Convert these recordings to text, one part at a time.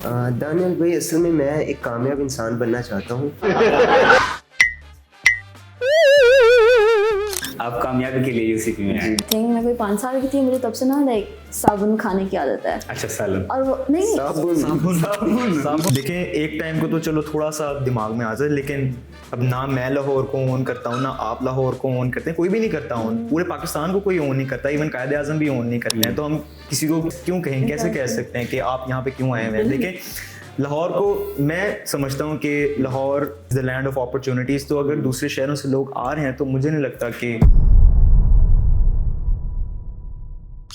Daniel भाई, असल में मैं एक कामयाब इंसान बनना चाहता हूँ। आप कामयाबी के लिए यूसीपी में आए? थिंक मैं कोई 5 साल की थी, मुझे तब से ना लाइक साबुन खाने की आदत है। अच्छा, सालन। और वो नहीं साबुन देखें, एक टाइम को तो चलो थोड़ा सा दिमाग में आ जाए, लेकिन अब ना मैं लाहौर को ओन करता हूँ, ना आप लाहौर को ओन करते हैं, कोई भी नहीं करता ओन। पूरे पाकिस्तान को कोई ओन नहीं करता, इवन कायदे आजम भी ओन नहीं करते हैं। तो हम किसी को क्यों कहें, कैसे कह सकते हैं कि आप यहाँ पे क्यों आए हुए हैं? देखें, लाहौर को मैं समझता हूँ कि Lahore is the land of opportunities. तो अगर दूसरे शहरों से लोग आ रहे हैं तो मुझे नहीं लगता कि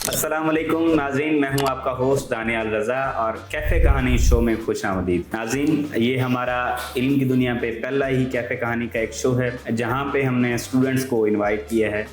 अस्सलाम वालेकुम नाज़रीन, मैं हूं आपका होस्ट दानियाल रज़ा और कैफ़े कहानी शो में खुशामदीद। नाज़रीन, ये हमारा इल्म की दुनिया पे पहला ही कैफ़े कहानी का एक शो है जहां पे हमने स्टूडेंट्स को इनवाइट किया है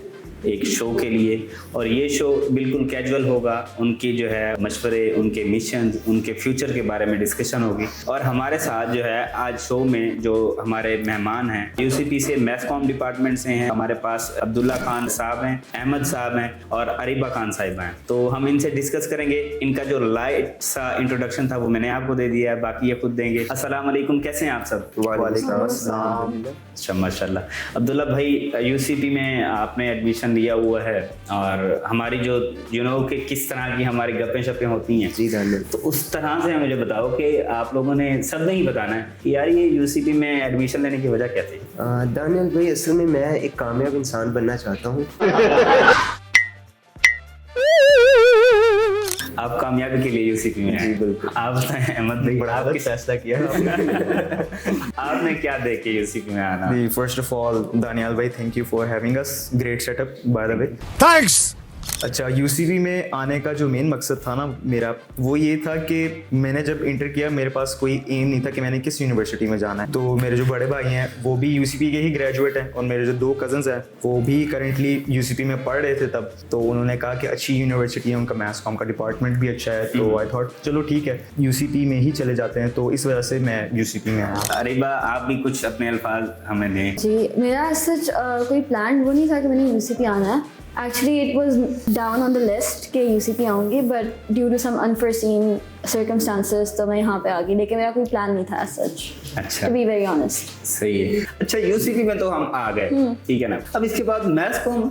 एक शो के लिए। और ये शो बिल्कुल कैजुअल होगा, उनकी जो है मशवरे, उनके मिशन, उनके फ्यूचर के बारे में डिस्कशन होगी। और हमारे साथ जो है आज शो में जो हमारे मेहमान हैं, यूसीपी से मैथ कॉम डिपार्टमेंट से हैं। हमारे पास अब्दुल्ला खान साहब हैं, अहमद साहब हैं और अरीबा खान साहिबा हैं। तो हम इनसे डिस्कस करेंगे। इनका जो लाइट सा इंट्रोडक्शन था वो मैंने आपको दे दिया है, बाकी ये खुद देंगे। अस्सलाम वालेकुम, कैसे हैं आप सब? वालेकुम अस्सलाम। अच्छा, माशाल्लाह। अब्दुल्ला भाई, यूसीपी में आपने एडमिशन लिया हुआ है और हमारी जो कि किस तरह की हमारी गप्पें शप्पें होती हैं, जी दानियल। तो उस तरह से मुझे बताओ कि आप लोगों ने सब नहीं बताना है कि यार ये यूसीपी में एडमिशन लेने की वजह क्या थी? दानियल भाई, असल में मैं एक कामयाब इंसान बनना चाहता हूँ। आप कामयाबी के लिए यूसीपी में आए? जी बिल्कुल। आप अहमद भाई, बड़ा आपकी फैसला किया आपने क्या देख के यूसीपी में आना? फर्स्ट ऑफ ऑल दानियाल भाई, thank you for having us, great setup by the way. Thanks. अच्छा, यूसीबी में आने का जो मेन मकसद था ना मेरा, वो ये था कि मैंने जब इंटर किया मेरे पास कोई एम नहीं था कि मैंने किस यूनिवर्सिटी में जाना है। तो मेरे जो बड़े भाई हैं वो भी यूसीबी के ही ग्रेजुएट हैं और मेरे जो 2 कजन्स हैं वो भी करंटली यूसीबी में पढ़ रहे थे तब। तो उन्होंने कहा कि अच्छी यूनिवर्सिटी है, उनका मैथ्स कॉम का डिपार्टमेंट भी अच्छा है। तो आई थॉट चलो ठीक है, यूसीपी में ही चले जाते हैं। तो इस वजह से मैं यूसीपी में आया। अरीबा, आप भी कुछ अपने अल्फाज हमें दें। जी, मेरा सच कोई प्लान वो नहीं था कि मैंने यूसीपी आना है। Actually it was down on the list कि यूसीपी आऊँगी, but due to some unforeseen circumstances तो मैं यहाँ पे आ गई, लेकिन मेरा कोई प्लान नहीं था सच, अच्छा, टू बी वेरी ऑनेस्ट। सही है। अच्छा, यूसीपी में तो हम आ गए, ठीक है ना। अब इसके बाद मैथ्स कॉम,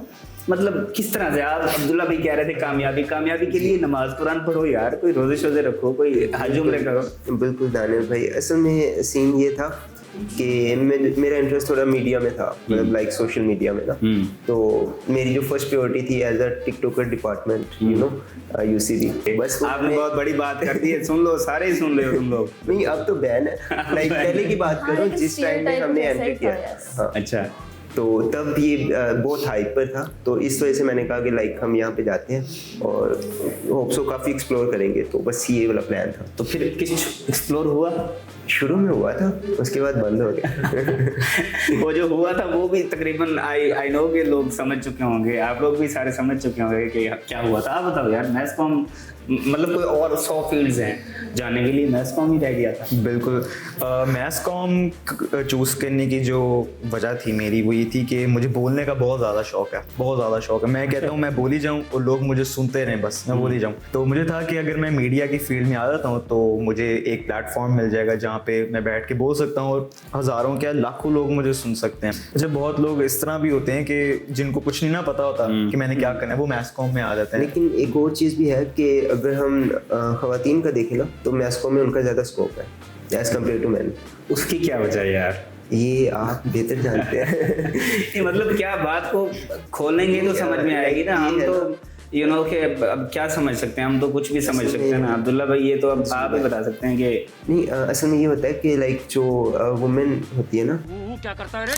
मतलब किस तरह से? आप अब्दुल्ला भाई कह रहे थे कामयाबी के लिए नमाज कुरान पढ़ो यार, कोई रोजे शोजे रखो, कोई हज उम्रे करो। बिल्कुल दानियल भाई, असल में सीन ये था कि मेरा इंटरेस्ट थोड़ा मीडिया में था, मतलब लाइक सोशल मीडिया में ना। तो मेरी जो फर्स्ट प्रायोरिटी थी as a TikToker department, UCB. बस आपने बहुत बड़ी बात कर दी है, सुन लो, सारे ही सुन ले तुम लोग। नहीं, अब तो बैन है। लाइक पहले की बात करूं जिस टाइम में हमने एंटर किया। हाँ, अच्छा, तो तब ये बहुत हाइप पर था। तो इस वजह से मैंने कहा कि लाइक हम यहाँ पे जाते हैं और होप्सो काफ़ी एक्सप्लोर करेंगे। तो बस ये वाला प्लान था। तो फिर किस एक्सप्लोर हुआ? शुरू में हुआ था, उसके बाद बंद हो गया। वो जो हुआ था वो भी तकरीबन आई नो के लोग समझ चुके होंगे, आप लोग भी सारे समझ चुके होंगे कि क्या हुआ था। आप बताओ यार, मैथ्स कॉम मतलब कोई और 100 फील्ड्स हैं जाने के लिए, मैथ्स कॉम ही रह गया था। बिल्कुल, मैथ्स कॉम चूज़ करने की जो वजह थी मेरी वो ये थी कि मुझे बोलने का बहुत ज़्यादा शौक है, बहुत ज़्यादा शौक है। मैं कहता हूँ मैं बोली जाऊँ और लोग मुझे सुनते रहें, बस मैं बोली जाऊँ। तो मुझे था कि अगर मैं मीडिया की फील्ड में आ जाता हूँ तो मुझे एक प्लेटफॉर्म मिल जाएगा जहाँ पे मैं बैठ के बोल सकता हूँ और हज़ारों क्या लाखों लोग मुझे सुन सकते हैं। अच्छा, बहुत लोग इस तरह भी होते हैं कि जिनको कुछ नहीं ना पता होता कि मैंने क्या करना है, वो मैथ्स कॉम में आ जाते हैं। लेकिन एक और चीज़ भी है कि अगर हम ख़वातीन का देखें ना तो मैथ्स कॉम में उनका ज़्यादा स्कोप है एज कम्पेयर टू मैन। उसकी क्या वजह है यार? ये आप बेहतर जानते हैं। ये मतलब क्या बात को खोलेंगे तो समझ में आएगी ना। हम तो कि अब क्या समझ सकते हैं, हम तो कुछ भी समझ सकते हैं ना। अब्दुल्ला भाई, ये तो अब आप ही बता सकते हैं कि नहीं, असल में ये होता है कि लाइक जो वुमेन होती है ना, क्या करता है रे?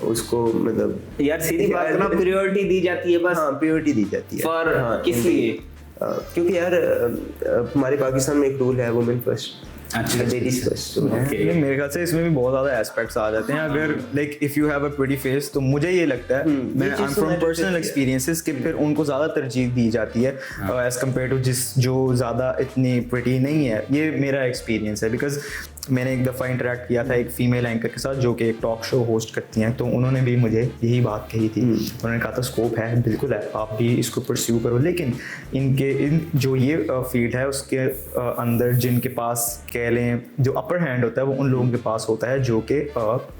उसको मतलब यार सीधी बात ना, प्रायोरिटी दी जाती है बस। हाँ, प्रायोरिटी दी जाती है। फॉर किस लिए? क्योंकि यार हमारे पाकिस्तान में एक रूल है वुमेन फर्स्ट, अच्छा, लेडीज फर्स्ट। मेरे ख्याल से इसमें भी बहुत ज़्यादा एस्पेक्ट्स आ जाते हैं। अगर like if you have a pretty face, तो मुझे ये लगता है, मैं I am from personal experiences कि फिर उनको ज़्यादा तरजीह दी जाती है एज कम्पेयर टू जो ज़्यादा इतनी प्रीटी नहीं है। ये मेरा एक्सपीरियंस है, बिकॉज मैंने एक दफ़ा इंटरेक्ट किया था एक फीमेल एंकर के साथ जो कि एक टॉक शो होस्ट करती हैं। तो उन्होंने भी मुझे यही बात कही थी। उन्होंने कहा था स्कोप है, बिल्कुल है, आप भी इसको परस्यू करो, लेकिन इन जो ये फील्ड है उसके अंदर जिनके पास कह लें जो अपर हैंड होता है वो उन लोगों के पास होता है जो कि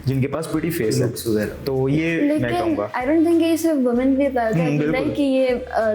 जिनके पास प्रिटी फेस है। तो ये मैं लेकिन कहूँगा आई डोंट थिंक ये सिर्फ वुमेन पे अप्लाई होता है बिल्कुल। लाइक कि ये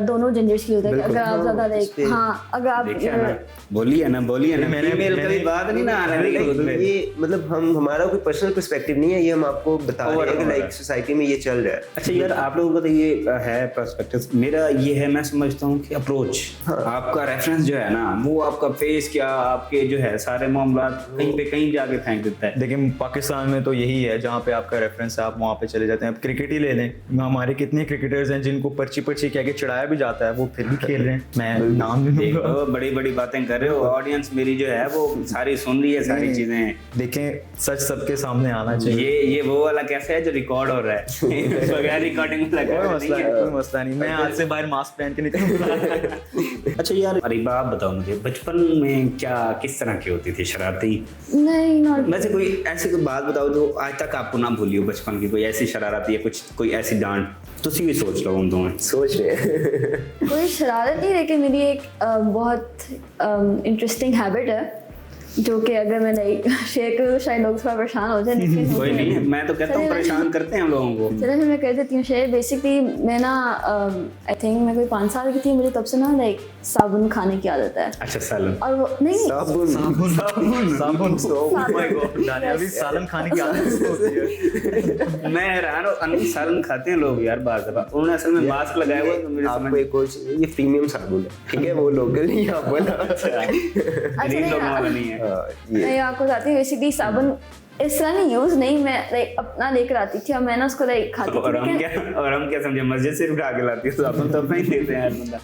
दोनों जेंडर्स की होता है कि अगर आप ज्यादा लाइक हाँ अगर आप देखिए ना, बोलिए ना फीमेल कभी बात नहीं ना आने देगी। ये मतलब हमारा कोई पर्सनल पर्सपेक्टिव नहीं है, ये हम आपको बता रहे हैं कि लाइक सोसाइटी में ये चल रहा है। अच्छा यार, आप लोगों का तो ये है पर्सपेक्टिव, मेरा ये है, मैं समझता हूँ कि अप्रोच, आपका रेफरेंस जो है ना, वो आपका फेस क्या, आपके जो है सारे मामला कहीं पे कहीं जाके फेंक देता है। देखिए पाकिस्तान में तो यही है, जहाँ पे आपका रेफरेंस है आप वहाँ पे चले जाते हैं। अब क्रिकेट ही ले लें, हमारे कितने क्रिकेटर्स हैं जिनको पर्ची कह के चढ़ाया भी जाता है, वो फिर भी खेल रहे हैं। मैं नाम भी देखो बड़ी बड़ी बातें कर रहे हो, ऑडियंस मेरी जो है वो सारी सुन रही है सारी चीजें। देखें सच सबके सामने आना चाहिए। ये वो वाला कैसे है जो रिकॉर्ड हो रहा है बगैर रिकॉर्डिंग कोई मसला नहीं, मैं आज से बाहर मास्क पहन के निकलूंगा। अच्छा यार, अरे आप बताओ मुझे, बचपन में क्या किस तरह की होती थी? शरारती? नहीं नॉट वैसे कोई ऐसी कोई बात बताओ जो आज तक आपको ना भूली हो बचपन की, कोई ऐसी शरारत या कुछ कोई ऐसी डांट? तुसी भी सोच लो, हम दोनों सोच रहे हैं। कोई शरारत नहीं, लेकिन मेरी एक बहुत इंटरेस्टिंग हैबिट है जो कि अगर मैं नहीं शेयर करूँ तो शायद लोग थोड़ा परेशान हो जाए, लेकिन कोई नहीं, मैं तो कहता हूँ परेशान करते हैं हम लोगों को। चलो फिर मैं कर देती हूँ शेयर। बेसिकली मैं ना आई थिंक मैं कोई 5 साल की थी, मुझे तब से ना लाइक साबुन खाने की आदत है। अच्छा सालन? और वो नहीं साबुन ओह माय गॉड, दानिया भी सालन खाने की आदत होती है। मैं हैरान हूँ, अनकी सालन खाते हैं लोग यार बार बार, उन्होंने असल में मास्क लगाया हुआ है तो मेरे आपको एक और चीज़, ये प्रीमियम साबुन है, ठीक है, वो लोकल नहीं आप बोला। गरीब लोगों वाला नहीं है। मैं आपको बताती हूँ। बेसिकली साबुन इस तरह नहीं यूज नहीं, मैं लाइक अपना लेकर आती थी और मैं ना उसको लाइक खाती थी। और हम क्या समझे, मस्जिद से उठा के लाती है तो अपन तो अपना ही देते हैं यार बंदा।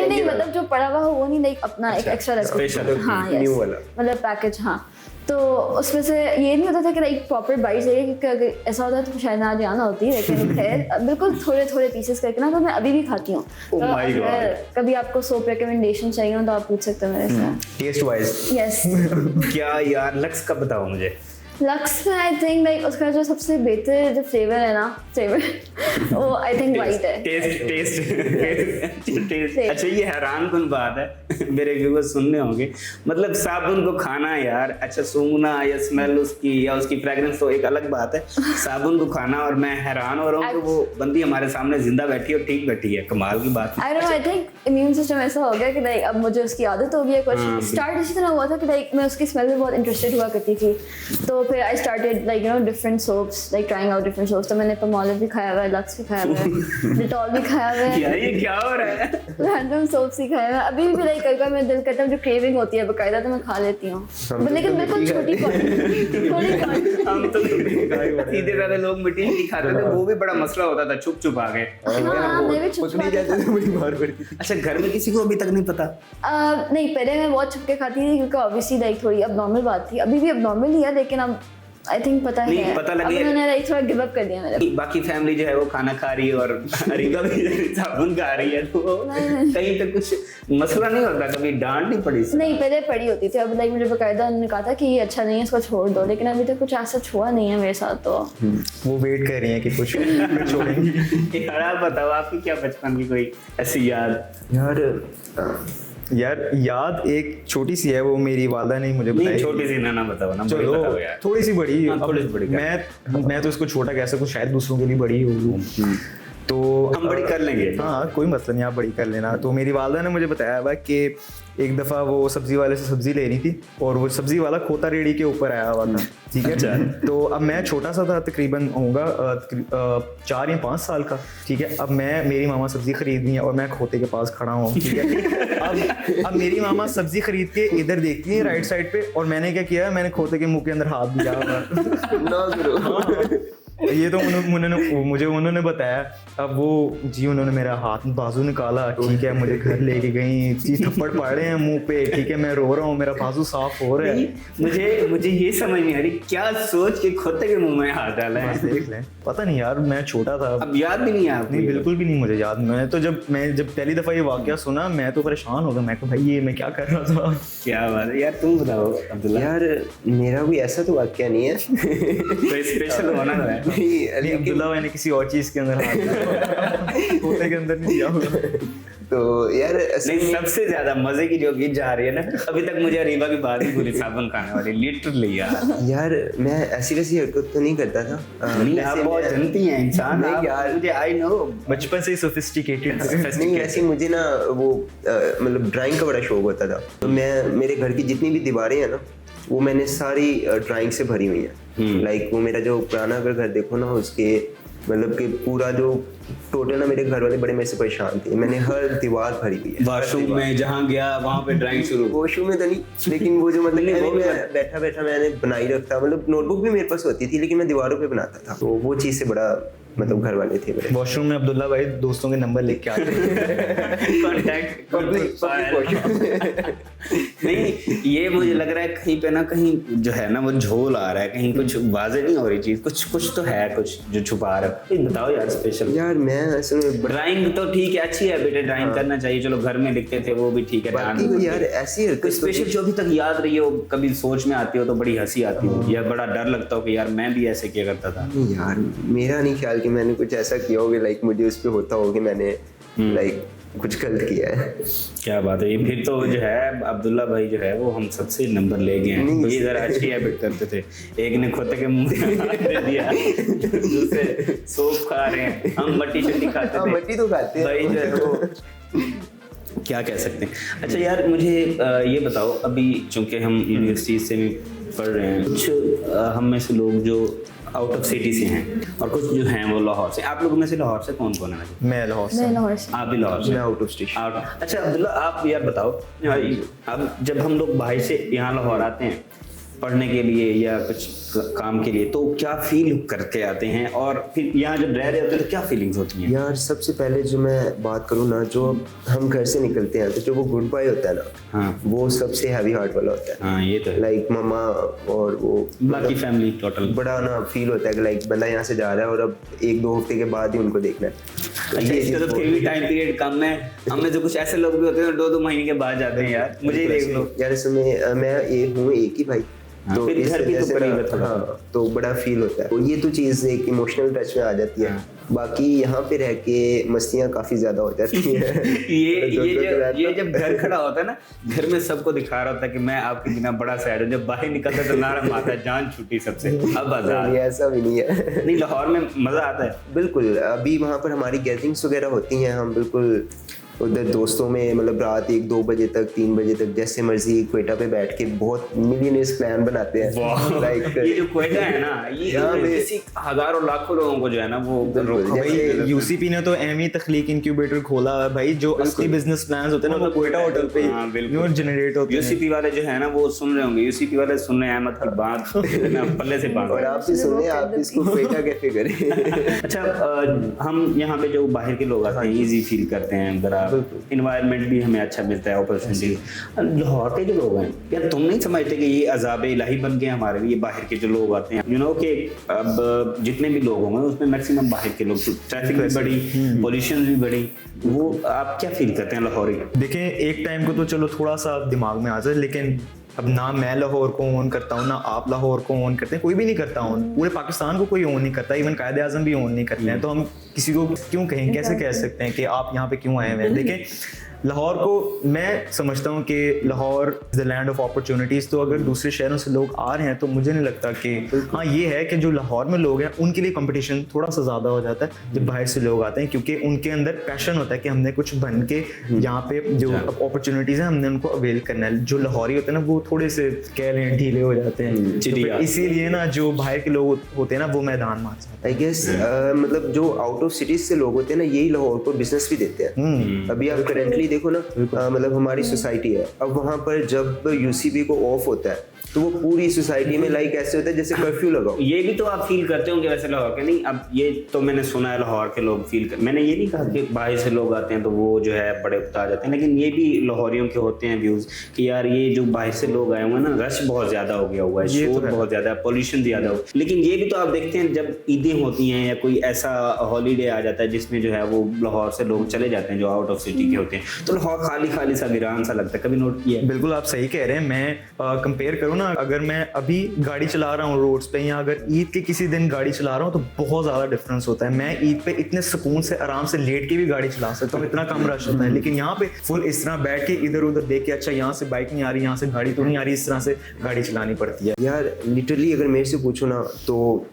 नहीं मतलब जो पड़ा हुआ हो वो नहीं, लाइक अपना एक एक्स्ट्रा रखती स्पेशल, हाँ न्यू वाला मतलब पैकेज। हाँ तो उसमें से ये नहीं होता था कि लाइक प्रॉपर बाइट चाहिए, क्योंकि अगर ऐसा होता तो शायद ना जाना होती, लेकिन खैर बिल्कुल थोड़े थोड़े पीसेस करके ना, तो मैं अभी भी खाती हूँ। तो अगर कभी आपको सोप रिकमेंडेशन चाहिए हो तो आप पूछ सकते हो मेरे से। टेस्ट वाइज यस क्या यार, लक्स का बताओ मुझे। लक्स में आई थिंक लाइक उसका जो सबसे बेहतर जो फ्लेवर है ना, वो आई थिंक वाइट है। टेस्ट। अच्छा ये हैरानकुन बात है, मेरे व्यूअर्स सुनने होंगे, मतलब साबुन को खाना यार, अच्छा सूंघना या स्मेल उसकी या उसकी फ्रेग्रेंस तो एक अलग बात है, साबुन को खाना, और मैं हैरान हो रहा हूँ कि वो बंदी हमारे सामने जिंदा बैठी और ठीक बैठी है, कमाल की बात है। आई थिंक इम्यून सिस्टम ऐसा हो गया कि लाइक अब मुझे उसकी आदत हो गई है। कुछ स्टार्ट इसी तरह हुआ था कि लाइक मैं उसकी स्मेल में बहुत इंटरेस्टेड हुआ करती थी, तो फिर I started like you know different soaps, like trying out different soaps. तो मैंने पमोलिव भी खाया हुआ है, लक्स भी खाया हुआ है, डिटॉल भी खाया हुआ है, यार ये क्या हो रहा है, रैंडम सोप्स ही खाया हुआ है। अभी भी लाइक कभी मैं दिल करता है, जो क्रेविंग होती है बकायदा, तो मैं खा लेती हूँ, लेकिन बिल्कुल छोटी क्वांटिटी। हम तो सीधे वाले लोग मिट्टी नहीं खाते थे, वो भी बड़ा मसला होता था, छुप छुप आ गए। पकड़ी जाते थे, बड़ी मार पड़ती थी। अच्छा घर में किसी को अभी तक नहीं पता? नहीं, पहले मैं बहुत छुप के खाती थी क्योंकि ऑब्वियसली लाइक थोड़ी अब नॉर्मल बात थी, अभी भी अब नॉर्मल ही है, लेकिन अब आई थिंक पता नहीं, है, पता लग अब गया। मैंने लाइक थोड़ा गिव अप कर दिया मेरे। बाकी फैमिली जो है वो खाना खा रही है और अरीबा भी साबुन खा रही है, तो कहीं पे कुछ मसला नहीं होता, कभी डांट नहीं पड़ी? नहीं पहले पड़ी होती थी, अब लाइक मुझे बकायदा उन्होंने कहा था कि ये अच्छा नहीं है, इसको छोड़ दो, लेकिन अभी तक कुछ ऐसा हुआ नहीं है मेरे साथ। तो वो वेट कर रही है कि कुछ छोड़ेंगी। यार आप बताओ, आपकी क्या बचपन की कोई ऐसी याद? यार याद एक छोटी सी है, वो मेरी वालदा ने मुझे बताई। छोटी सी ना बताओ ना, बड़ी चलो बताओ यार। थोड़ी सी बड़ी। हाँ, थोड़ी सी बड़ी। मैं तो इसको छोटा कह सकूं, शायद दूसरों के लिए बड़ी होगी, तो हम बड़ी कर लेंगे। हाँ कोई मसला नहीं, आप बड़ी कर लेना। तो मेरी वालदा ने मुझे बताया हुआ कि एक दफ़ा वो सब्जी वाले से सब्जी ले रही थी और वो सब्जी वाला खोता रेडी के ऊपर आया हुआ था, ठीक है। तो अब मैं छोटा सा था, तकरीबन होऊंगा 4 या 5 साल का, ठीक है। अब मेरी मामा सब्जी खरीद रही है और मैं खोते के पास खड़ा हूँ, ठीक है। अब मेरी मामा सब्जी खरीद के इधर देखती है राइट साइड पे, और मैंने क्या किया, मैंने खोते के मुंह के अंदर हाथ दिया हुआ। ये तो उन्होंने बताया। अब वो जी उन्होंने मेरा हाथ बाजू निकाला, ठीक है, मुझे घर लेके गई, थप्पड़ पड़े हैं मुंह पे, ठीक है, मैं रो रहा हूँ, मेरा बाजू साफ हो रहा है। मुझे ये समझ नहीं आ रही, क्या सोच के खोते के मुंह में हाथ डाला है? देख लें, पता नहीं यार, मैं छोटा था, अब याद भी नहीं है? नहीं बिल्कुल भी नहीं मुझे याद। मैं जब पहली दफा ये वाकया सुना, मैं तो परेशान हो गया। मैं भाई ये मैं क्या कर रहा था। क्या बात है यार, तुम बताओ अब्दुल्ला। यार मेरा कोई ऐसा तो वाकया नहीं है, कोई स्पेशल होना है? नहीं, अब्दुल्ला मैंने किसी और चीज के अंदर हाथ खोते के अंदर नहीं दिया होगा। तो यार असल नहीं, में सबसे ज्यादा मजे की जो चीज जा रही है ना, अभी तक मुझे अरीबा की बात ही भूली, साबुन खाने वाली, लिटरली यार मैं ऐसी वैसी हरकत तो नहीं करता था। नहीं, आप वैसे बहुत मैं- जनती हैं इंसान, नहीं आप, यार। मुझे आई नो। बचपन से ही सोफिस्टिकेटेड। नहीं वैसे मुझे ना वो मतलब ड्राइंग का बड़ा शौक होता था। तो मैं मेरे घर की जितनी भी दीवारें हैं ना वो मैंने सारी ड्राइंग से भरी हुई हैं। लाइक वो मेरा जो पुराना अगर घर देखो ना उसके मतलब कि पूरा जो टोटल ना मेरे घर वाले बड़े मेरे से परेशान थे। मैंने हर दीवार भरी हुई है। वॉशरूम में जहाँ गया वहाँ पे ड्राइंग शुरू। वॉशरूम में तो नहीं, लेकिन वो जो मतलब नहीं, वो भी मैं बैठा बैठा मैंने बनाई रखता। मतलब नोटबुक भी मेरे पास होती थी लेकिन मैं दीवारों पे बनाता था। तो वो चीज़ से बड़ा मतलब घर वाले थे मेरे। वॉशरूम में अब्दुल्ला भाई दोस्तों के नंबर लिख के आते हैं। कॉन्टैक्ट पब्लिक नहीं, ये मुझे लग रहा है कहीं पे ना कहीं जो है ना वो झोल आ रहा है, कहीं कुछ वाजे नहीं हो रही चीज, कुछ तो है, कुछ जो छुपा रहा है। कुछ बताओ यार स्पेशल। यार मैं असल में ड्राइंग तो ठीक है, अच्छी है बेटे, ड्राइंग करना चाहिए, चलो घर में लिखते थे वो भी ठीक है। बाकी कोई यार ऐसी हरकत कोई स्पेशल जो अभी तक याद रही हो, कभी सोच में आती हो तो बड़ी हंसी आती हो या बड़ा डर लगता हो कि यार मैं भी ऐसे किया करता था? नहीं यार मेरा नहीं ख्याल कि मैंने कुछ ऐसा किया होगा लाइक मुझे उस पे होता हो कि मैंने लाइक कुछ गलत किया है। क्या बात है, ये फिर तो जो है अब्दुल्ला भाई जो है वो हम सबसे नंबर ले गए हैं। ये जरा अच्छी हैबिट करते थे, एक ने खोते के मुंह में हाथ दे दिया, दूसरे सोप खा रहे हैं, हम मट्टी शट्टी खाते हाँ थे। मट्टी तो खाते हैं भाई जो है वो क्या कह सकते हैं। अच्छा यार मुझे ये बताओ, अभी चूंकि हम यूनिवर्सिटी से भी पढ़ रहे हैं, कुछ हम में से लोग जो आउट ऑफ सिटी से हैं और कुछ जो हैं वो लाहौर से। आप लोगों में से लाहौर से कौन कौन है? मैं लाहौर से। मैं लाहौर से। आप भी लाहौर से? मैं आउट ऑफ स्टेशन। अच्छा अब्दुल्ला, आप यार बताओ, अब जब हम लोग बाहर से यहाँ लाहौर आते हैं पढ़ने के लिए या कुछ काम के लिए, तो क्या फील करके आते हैं और फिर यहाँ जब रह रहे होते हैं तो क्या फीलिंग्स होती हैं? यार सबसे पहले जो मैं बात करूँ ना, जो हम घर से निकलते हैं तो जो वो गुड बाय होता है ना, हाँ वो सबसे हैवी हार्ट वाला होता है। हाँ, ये तो है। लाइक मम्मा और वो बाकी फैमिली टोटल बड़ा ना फील होता है कि लाइक बंदा यहाँ से जा रहा है और अब 1-2 हफ्ते के बाद ही उनको देखना है। अच्छा, इसका तो फिर भी टाइम पीरियड कम है। हम में तो कुछ ऐसे लोग भी होते हैं 2-2 महीने के बाद जाते हैं यार, मुझे ही देख लो। यार इसमें मैं हूँ एक ही भाई, हाँ, तो फिर इस घर भी तो वजह से करीब ना- है थोड़ा। हाँ, तो बड़ा फील होता है। तो ये तो चीज़ एक इमोशनल टच में आ जाती है। बाकी यहाँ पे रह के मस्तियाँ काफ़ी ज़्यादा हो जाती हैं। ये जब घर खड़ा होता है ना, घर में सबको दिखा रहा होता है कि मैं आपके बिना बड़ा सैड हूँ, जब बाहर निकलता है तो नारा मारता है जान छूटी सबसे, अब आजाद। नहीं, ऐसा भी नहीं है। नहीं, लाहौर में मजा आता है। बिल्कुल, अभी वहाँ पर हमारी गैदरिंग्स वगैरह होती हैं, हम बिल्कुल उधर दोस्तों में मतलब रात 1-2 बजे तक 3 बजे तक जैसे मर्जी क्वेटा पे बैठ के बहुत मिलियनियर्स प्लान बनाते हैं। लाइक ये जो क्वेटा है ना, ये यहाँ पे- किसी हजारों लाखों लोगों को जो है ना वो रोका। जैसे- यूसीपी ने तो एमी तखलीक इंक्यूबेटर खोला है भाई, जो असली बिजनेस प्लान्स होते हैं ना वो क्वेटा होटल पे हाँ, बिल्कुल। जनरेट होते हैं। यूसीपी वाले जो है ना वो सुन रहे होंगे, यूसीपी वाले सुन रहे हैं अहमद की बात ना पल्ले से बांध। और आप भी सुने, आप इसको क्वेटा कैफे करें। अच्छा हम यहाँ पे जो बाहर के लोग आते हैं इजी फील करते हैं, जरा इन्वायरमेंट भी हमें अच्छा मिलता है, अपॉर्चुनिटी। लाहौर के जो लोग हैं यार, तुम नहीं समझते कि ये अजाब इलाही बन गए हमारे लिए, बाहर के जो लोग आते हैं, यू नो कि अब जितने भी लोग होंगे उसमें मैक्सिमम बाहर के लोग, ट्रैफिक भी बढ़ी, पोल्यूशन भी बढ़ी, वो आप क्या फील करते हैं लाहौरी? देखें एक टाइम को तो चलो थोड़ा सा दिमाग में आ जाए, लेकिन अब ना मैं लाहौर को ओन करता हूँ ना आप लाहौर को ओन करते हैं, कोई भी नहीं करता ओन, पूरे पाकिस्तान को कोई ओन नहीं करता, इवन कायदे आजम भी ओन नहीं करते हैं। तो हम किसी को क्यों कहें, कैसे कह सकते हैं कि आप यहाँ पे क्यों आए हुए हैं? देखें लाहौर को मैं समझता हूँ कि Lahore is the land of opportunities. तो अगर दूसरे शहरों से लोग आ रहे हैं तो मुझे नहीं लगता कि हाँ ये है कि जो लाहौर में लोग हैं उनके लिए कंपटीशन थोड़ा सा ज़्यादा हो जाता है जब बाहर से लोग आते हैं, क्योंकि उनके अंदर पैशन होता है कि हमने कुछ बन के यहाँ पे जो अपॉर्चुनिटीज़ हैं हमने उनको अवेल करना है। जो लाहौरी होते हैं ना वो थोड़े से कह लें ढीले हो जाते हैं, तो फिर इसीलिए ना जो बाहर के लोग होते हैं ना वो मैदान मार जाते आई गेस मतलब जो आउट ऑफ सिटीज से लोग होते हैं ना यही लाहौर को बिजनेस भी देते हैं। अभी आप करेंटली देखो ना, मतलब हमारी सोसाइटी है, अब वहाँ पर जब यूसीबी को ऑफ होता है तो वो पूरी सोसाइटी में लाइक ऐसे होता है जैसे कर्फ्यू लगाओ। ये भी तो आप फील करते होंगे वैसे लाहौर के? नहीं, अब ये तो मैंने सुना है लाहौर के लोग फील कर, मैंने ये नहीं कहा कि बाहर से लोग आते हैं तो वो जो है बड़े उकता जाते हैं, लेकिन ये भी लाहौरियों के होते हैं व्यूज कि यार ये जो बाहर से लोग आए हुए हैं ना, रश बहुत ज्यादा हो गया हुआ है, शोर बहुत ज्यादा है, पॉल्यूशन ज्यादा हो। लेकिन ये भी तो आप देखते हैं जब ईदें होती हैं या कोई ऐसा हॉलीडे आ जाता है जिसमें जो है वो लाहौर से लोग चले जाते हैं जो आउट ऑफ सिटी के होते हैं, तो खाली खाली सा वीरान सा लगता है, कभी नोट किया है? बिल्कुल आप सही कह रहे हैं। मैं कंपेयर करूँ ना, अगर मैं अभी गाड़ी चला रहा हूँ रोड्स पे या अगर ईद के किसी दिन गाड़ी चला रहा हूँ तो बहुत ज़्यादा डिफरेंस होता है। मैं ईद पे इतने सुकून से आराम से लेट के भी गाड़ी चला सकता हूँ, इतना कम रश होता है। लेकिन यहाँ पे फुल इस तरह बैठ के इधर उधर देख के, अच्छा यहाँ से बाइक नहीं आ रही, यहाँ से गाड़ी तो नहीं आ रही, इस तरह से गाड़ी चलानी पड़ती है। यार लिटरली अगर मेरे से पूछो ना तो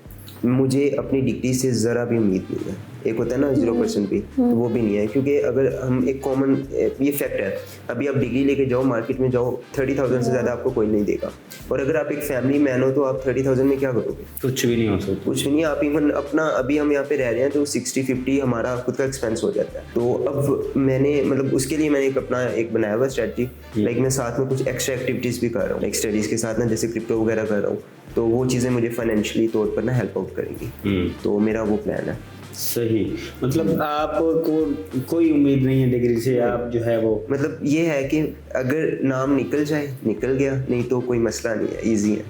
मुझे अपनी डिग्री से ज़रा भी उम्मीद नहीं है। एक होता है ना 0% भी, तो वो भी नहीं है। क्योंकि अगर हम एक कॉमन ये फैक्ट है, अभी आप डिग्री लेके जाओ मार्केट में जाओ, 30,000 से ज़्यादा आपको कोई नहीं देगा। और अगर आप एक फैमिली मैन हो तो आप 30,000 में क्या करोगे? कुछ भी नहीं हो सकता। कुछ नहीं। आप इवन अपना, अभी हम यहाँ पे रह रहे हैं तो 60-50 हमारा खुद का एक्सपेंस हो जाता है। तो अब मैंने मतलब उसके लिए मैंने अपना एक बनाया हुआ स्ट्रेटजी, लाइक मैं साथ में कुछ एक्स्ट्रा एक्टिविटीज़ भी कर रहा हूँ, लाइक स्टडीज़ के साथ ना, जैसे क्रिप्टो वगैरह कर रहा हूँ, तो वो चीज़ें मुझे फाइनेंशियली तौर पर ना हेल्प आउट करेंगी। तो मेरा वो प्लान है। सही, मतलब आपको कोई उम्मीद नहीं है डिग्री से, आप जो है वो मतलब ये है कि अगर नाम निकल जाए निकल गया, नहीं तो कोई मसला नहीं है, इजी है।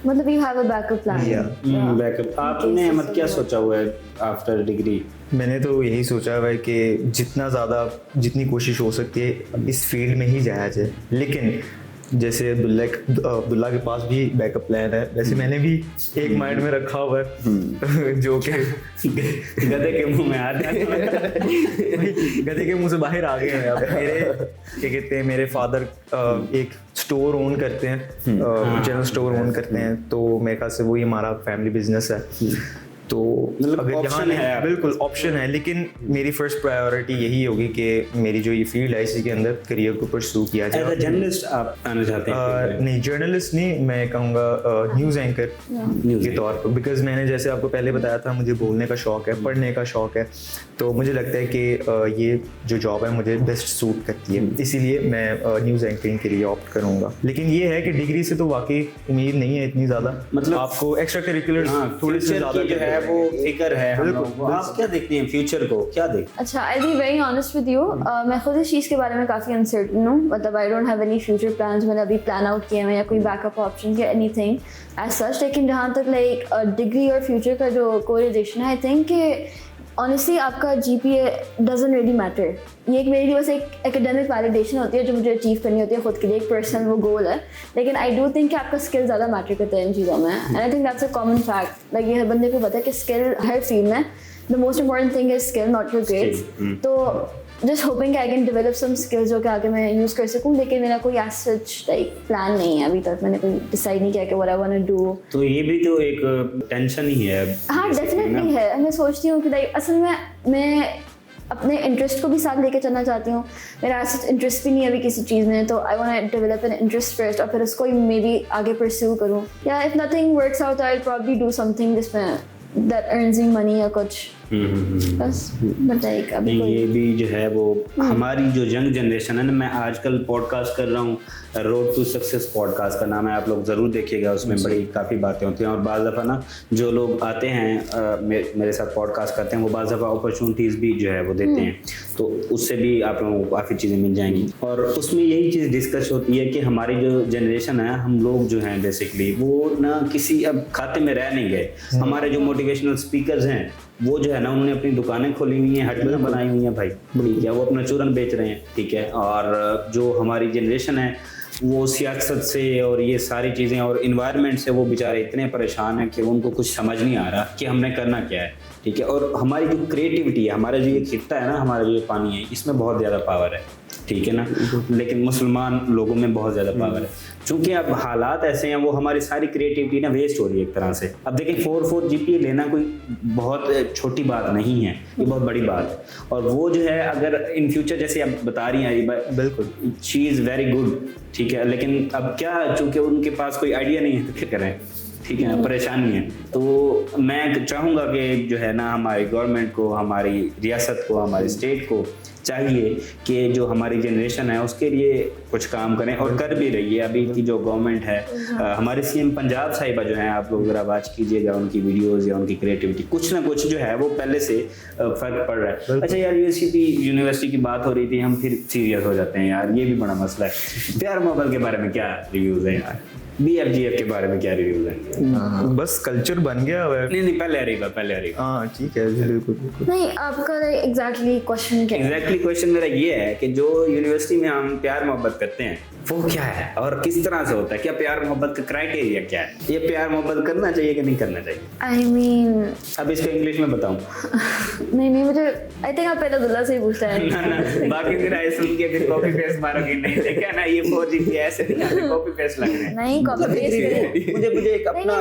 मतलब you have a backup plan. Backup. आपने मतलब क्या सोचा हुआ है आफ्टर डिग्री? मैंने तो यही सोचा हुआ है कि जितनी कोशिश हो सकती है इस फील्ड में ही जाया जाए। लेकिन जैसे अब्दुल्ला के पास भी बैकअप प्लान है, वैसे मैंने भी एक माइंड में रखा हुआ है जो कि गधे के मुंह में आ जाता है। गधे के मुंह से बाहर आ गए हैं। अब मेरे क्या कहते हैं, मेरे फादर एक स्टोर ओन करते हैं, जनरल स्टोर ओन करते हैं, तो मेरे ख्याल से वही हमारा फैमिली बिजनेस है। तो मतलब अगर यहाँ है, बिल्कुल ऑप्शन है, लेकिन मेरी फर्स्ट प्रायोरिटी यही होगी कि मेरी जो ये फील्ड है इसी के अंदर करियर को परस्यू किया जाए। एज अ जर्नलिस्ट आप आना चाहते हैं? नहीं, जर्नलिस्ट नहीं, मैं कहूँगा न्यूज़ एंकर के तौर पर। बिकॉज मैंने जैसे आपको पहले बताया था, मुझे बोलने का शौक है, पढ़ने का शौक है, तो मुझे लगता है कि ये जो जॉब है मुझे बेस्ट सूट करती है, इसीलिए मैं न्यूज़ एंकरिंग के लिए ऑप्ट करूँगा। लेकिन ये है कि डिग्री से तो वाकई उम्मीद नहीं है इतनी ज़्यादा, मतलब आपको एक्स्ट्रा करिकुलर थोड़ी सी ज़्यादा जो है वो फिक्र है हम लोगों को। आप क्या देखते हैं फ्यूचर को, क्या देखते हैं? अच्छा, I be very honest with you, मैं खुद इस चीज़ के बारे में काफ़ी अनसर्टन हूँ। मतलब I don't have any future plans, मैंने अभी प्लान आउट किया है या कोई बैकअप ऑप्शन या एनीथिंग एज सच। लेकिन जहाँ तक लाइक डिग्री और फ्यूचर का जो कोरिलेशन है, आई थिंक कि ऑनेस्टली आपका GPA डजंट रियली मैटर। ये एक मेरे लिए बस एक एकेडमिक वैलिडेशन होती है जो मुझे अचीव करनी होती है खुद के लिए, एक पर्सनल वो गोल है। लेकिन आई डू थिंक कि आपका स्किल ज़्यादा मैटर करता है इन चीज़ों में, and I think that's a common fact. Like ये हर बंदे को पता है कि स्किल हर फील्ड में the most important thing is skill, not your grades. तो just hoping I can develop some skills जो कि आगे मैं यूज़ कर सकूँ। लेकिन मेरा कोई एज सच लाइक प्लान नहीं है अभी तक, मैंने कोई डिसाइड नहीं किया कि what I want to do. तो ये भी तो एक टेंशन ही है। हाँ डेफिनेटली है। मैं सोचती हूँ कि लाइक असल में मैं अपने इंटरेस्ट को भी साथ लेके चलना चाहती हूँ। मेरा ऐसा इंटरेस्ट भी नहीं है अभी किसी चीज़ में, तो I want to develop an interest first और फिर उसको मे बी आगे परस्यू करूँ। या if nothing works out I will probably do something जिसमें दैट अर्न्स मी मनी या कुछ, बस। बट लाइक अभी ये भी जो है वो हमारी जो यंग जनरेशन है ना, मैं आजकल पॉडकास्ट कर रहा हूँ, रोड टू सक्सेस पॉडकास्ट का नाम है, आप लोग ज़रूर देखिएगा। उसमें बड़ी काफ़ी बातें होती हैं और बाज़ दफ़ा ना जो लोग आते हैं मेरे साथ पॉडकास्ट करते हैं, वो बाज़ दफ़ा अपॉर्चुनिटीज़ भी जो है वो देते हैं, तो उससे भी आप लोगों को काफ़ी चीज़ें मिल जाएंगी। और उसमें यही चीज़ डिस्कस होती है कि हमारी जो जनरेशन है, हम लोग जो हैं बेसिकली वो ना किसी अब खाते में रह नहीं गए। हमारे जो मोटिवेशनल स्पीकर्स हैं वो जो है ना, उन्होंने अपनी दुकानें खोली हुई हैं, हट्टियाँ बनाई हुई हैं भाई, ठीक है, वो अपना चूरन बेच रहे हैं, ठीक है। और जो हमारी जनरेशन है वो सियासत से और ये सारी चीज़ें और इन्वायरमेंट से वो बेचारे इतने परेशान हैं कि उनको कुछ समझ नहीं आ रहा कि हमने करना क्या है, ठीक है। और हमारी जो क्रिएटिविटी है, हमारा जो ये खित्ता है ना, हमारा जो ये पानी है, इसमें बहुत ज़्यादा पावर है, ठीक है ना। लेकिन मुसलमान लोगों में बहुत ज़्यादा पावर है। चूँकि अब हालात ऐसे हैं, वो हमारी सारी क्रिएटिविटी ना वेस्ट हो रही है एक तरह से। अब देखिए 4 GPA लेना कोई बहुत छोटी बात नहीं है, ये बहुत बड़ी बात है। और वो जो है अगर इन फ्यूचर जैसे आप बता रही हैं, बिल्कुल शी इज़ वेरी गुड, ठीक है। लेकिन अब क्या, चूँकि उनके पास कोई आइडिया नहीं है तो क्या करें, ठीक है, परेशानी है। तो मैं चाहूँगा कि जो है ना, हमारी गवर्नमेंट को, हमारी रियासत को, हमारी स्टेट को चाहिए कि जो हमारी जनरेशन है उसके लिए कुछ काम करें, और कर भी रही है। अभी की जो गवर्नमेंट है, हमारी CM पंजाब साहिबा जो है, आप लोग ज़रा वाच कीजिएगा उनकी वीडियोस या उनकी क्रिएटिविटी, कुछ ना कुछ जो है वो पहले से फ़र्क पड़ रहा है। अच्छा यार, यूनिवर्सिटी की बात हो रही थी, हम फिर सीरियस हो जाते हैं यार, ये भी बड़ा मसला है। प्यार मोहब्बत के बारे में क्या रिव्यूज़ है यार? BFGF के बारे में क्या रिव्यू है? बस कल्चर बन गया है। नहीं पहले अरीबा हाँ ठीक है, बिल्कुल बिल्कुल। नहीं, आपका एग्जैक्टली क्वेश्चन क्या है? एग्जैक्टली क्वेश्चन मेरा ये है कि जो यूनिवर्सिटी में हम प्यार मोहब्बत करते हैं वो क्या है और किस तरह से होता है? क्या प्यार मोहब्बत का क्राइटेरिया क्या है? ये प्यार मोहब्बत करना चाहिए कि नहीं करना चाहिए? आई मीन अब इसको इंग्लिश में बताऊं? नहीं मुझे आई थिंक आप पहले अब्दुल्ला से ही पूछते हैं। ना, बाकी फिर ऐसे सुन के फिर कॉपी पेस्ट मारोगे, नहीं देखा ना ये 4G ऐसे नहीं आते, कॉपी पेस्ट लग रहे हैं। नहीं कॉपी पेस्ट मुझे एक अपना